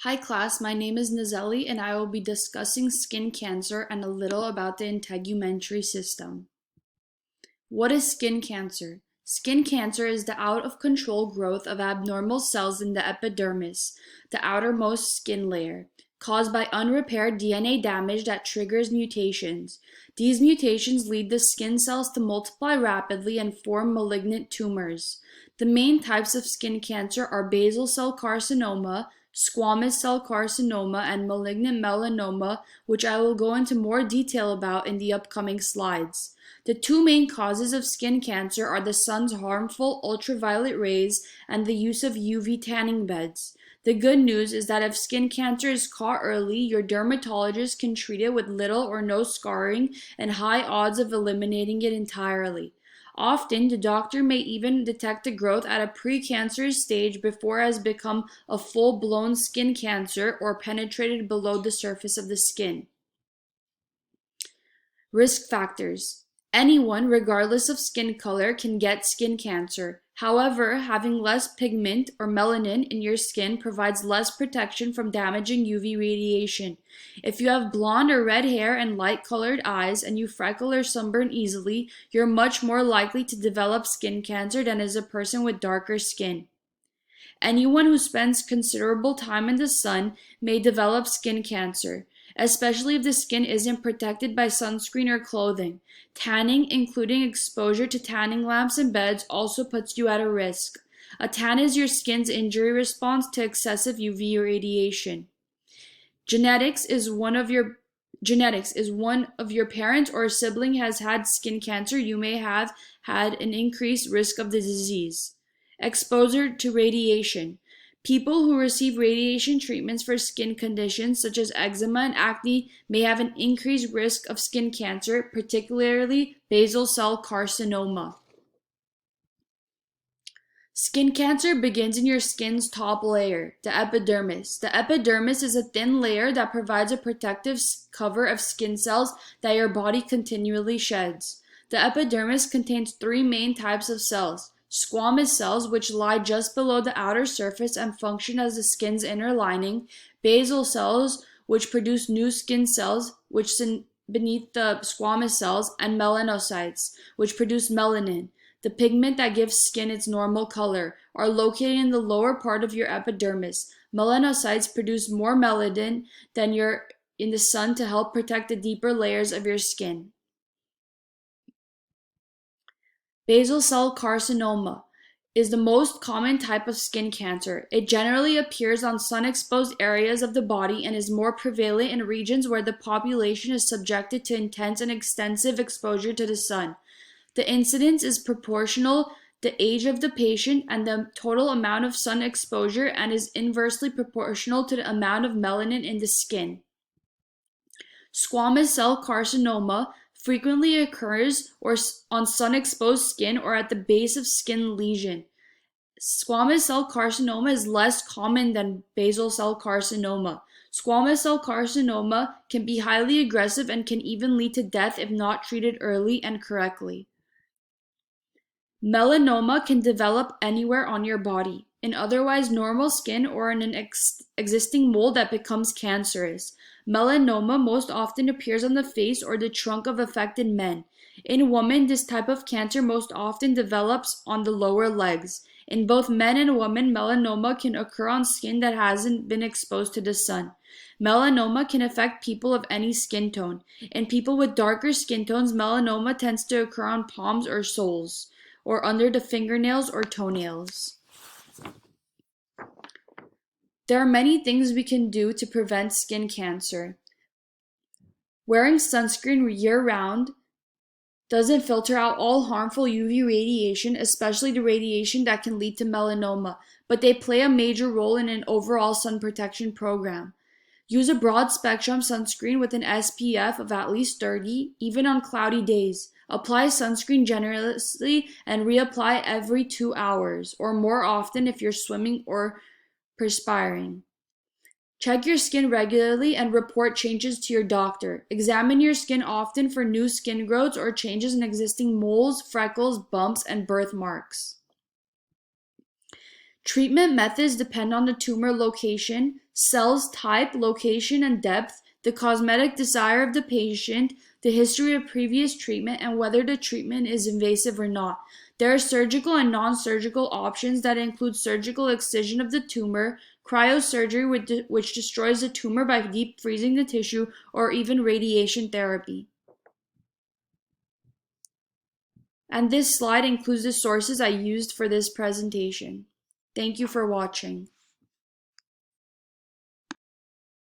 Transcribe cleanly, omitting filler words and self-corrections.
Hi class, my name is Nazeli and I will be discussing skin cancer and a little about the integumentary system. What is skin cancer? Skin cancer is the out-of-control growth of abnormal cells in the epidermis, the outermost skin layer, caused by unrepaired DNA damage that triggers mutations. These mutations lead the skin cells to multiply rapidly and form malignant tumors. The main types of skin cancer are basal cell carcinoma, squamous cell carcinoma, and malignant melanoma, which I will go into more detail about in the upcoming slides. The two main causes of skin cancer are the sun's harmful ultraviolet rays and the use of UV tanning beds. The good news is that if skin cancer is caught early, your dermatologist can treat it with little or no scarring and high odds of eliminating it entirely. Often, the doctor may even detect the growth at a precancerous stage before it has become a full-blown skin cancer or penetrated below the surface of the skin. Risk factors. Anyone, regardless of skin color, can get skin cancer. However, having less pigment or melanin in your skin provides less protection from damaging UV radiation. If you have blonde or red hair and light-colored eyes and you freckle or sunburn easily, you're much more likely to develop skin cancer than is a person with darker skin. Anyone who spends considerable time in the sun may develop skin cancer, especially if the skin isn't protected by sunscreen or clothing. Tanning, including exposure to tanning lamps and beds, also puts you at a risk. A tan is your skin's injury response to excessive UV radiation. Genetics is one of your parents or a sibling has had skin cancer, you may have had an increased risk of the disease. Exposure to radiation. People who receive radiation treatments for skin conditions such as eczema and acne may have an increased risk of skin cancer, particularly basal cell carcinoma. Skin cancer begins in your skin's top layer, the epidermis. The epidermis is a thin layer that provides a protective cover of skin cells that your body continually sheds. The epidermis contains three main types of cells. Squamous cells, which lie just below the outer surface and function as the skin's inner lining. Basal cells, which produce new skin cells, which sit beneath the squamous cells. And melanocytes, which produce melanin, the pigment that gives skin its normal color, are located in the lower part of your epidermis. Melanocytes produce more melanin than in the sun to help protect the deeper layers of your skin. Basal cell carcinoma is the most common type of skin cancer. It generally appears on sun-exposed areas of the body and is more prevalent in regions where the population is subjected to intense and extensive exposure to the sun. The incidence is proportional to the age of the patient and the total amount of sun exposure and is inversely proportional to the amount of melanin in the skin. Squamous cell carcinoma frequently occurs on sun-exposed skin or at the base of skin lesion. Squamous cell carcinoma is less common than basal cell carcinoma. Squamous cell carcinoma can be highly aggressive and can even lead to death if not treated early and correctly. Melanoma can develop anywhere on your body, in otherwise normal skin or in an existing mole that becomes cancerous. Melanoma most often appears on the face or the trunk of affected men. In women, this type of cancer most often develops on the lower legs. In both men and women, melanoma can occur on skin that hasn't been exposed to the sun. Melanoma can affect people of any skin tone. In people with darker skin tones, melanoma tends to occur on palms or soles, or under the fingernails or toenails. There are many things we can do to prevent skin cancer. Wearing sunscreen year-round doesn't filter out all harmful UV radiation, especially the radiation that can lead to melanoma, but they play a major role in an overall sun protection program. Use a broad-spectrum sunscreen with an SPF of at least 30, even on cloudy days. Apply sunscreen generously and reapply every 2 hours, or more often if you're swimming or perspiring. Check your skin regularly and report changes to your doctor. Examine your skin often for new skin growths or changes in existing moles, freckles, bumps, and birthmarks. Treatment methods depend on the tumor location, cell's type, location, and depth, the cosmetic desire of the patient, the history of previous treatment, and whether the treatment is invasive or not. There are surgical and non-surgical options that include surgical excision of the tumor, cryosurgery, which destroys the tumor by deep freezing the tissue, or even radiation therapy. And this slide includes the sources I used for this presentation. Thank you for watching.